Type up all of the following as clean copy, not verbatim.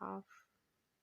1/2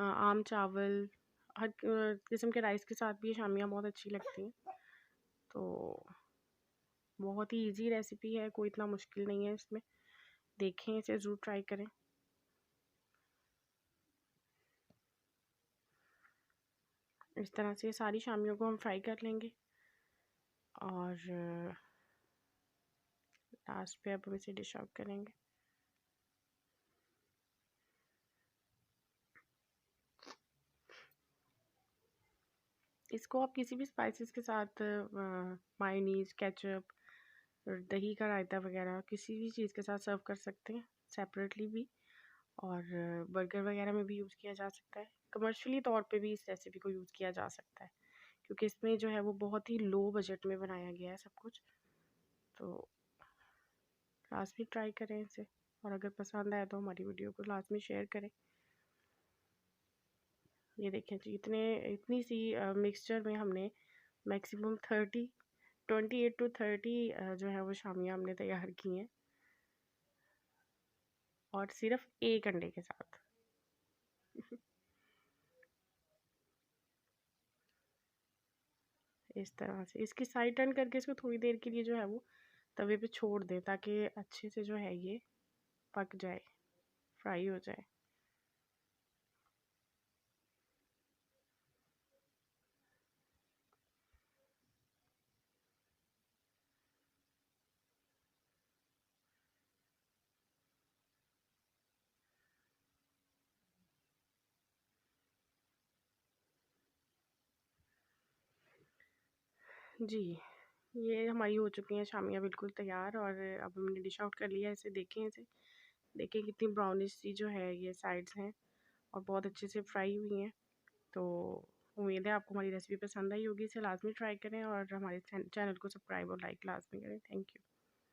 आम चावल, हर किस्म के राइस के साथ भी ये शामियाँ बहुत अच्छी लगती हैं। तो बहुत ही इजी रेसिपी है, कोई इतना मुश्किल नहीं है इसमें। देखें, इसे ज़रूर ट्राई करें। इस तरह से सारी शामियों को हम फ्राई कर लेंगे और लास्ट पे अब हम इसे डिश आउट करेंगे। इसको आप किसी भी स्पाइसेस के साथ, मायोनीज, केचप, दही का रायता वगैरह किसी भी चीज़ के साथ सर्व कर सकते हैं, सेपरेटली भी, और बर्गर वगैरह में भी यूज़ किया जा सकता है। कमर्शियली तौर पे भी इस रेसिपी को यूज़ किया जा सकता है, क्योंकि इसमें जो है वो बहुत ही लो बजट में बनाया गया है सब कुछ। तो लाजमी ट्राई करें इसे, और अगर पसंद आए तो हमारी वीडियो को लाजमी शेयर करें। ये देखें जी, इतनी सी मिक्सचर में हमने मैक्सिमम 28 to 30 जो है वो शामियाँ हमने तैयार की हैं, और सिर्फ एक अंडे के साथ। इस तरह से इसकी साइड टर्न करके इसको थोड़ी देर के लिए जो है वो तवे पे छोड़ दें, ताकि अच्छे से जो है ये पक जाए, फ्राई हो जाए। जी, ये हमारी हो चुकी हैं शामियाँ बिल्कुल तैयार, और अब हमने डिश आउट कर लिया है इसे। देखें कितनी ब्राउनिश सी जो है ये साइड्स हैं, और बहुत अच्छे से फ्राई हुई हैं। तो उम्मीद है आपको हमारी रेसिपी पसंद आई होगी। इसे लाजमी ट्राई करें, और हमारे चैनल को सब्सक्राइब और लाइक लाजमी करें। Thank you.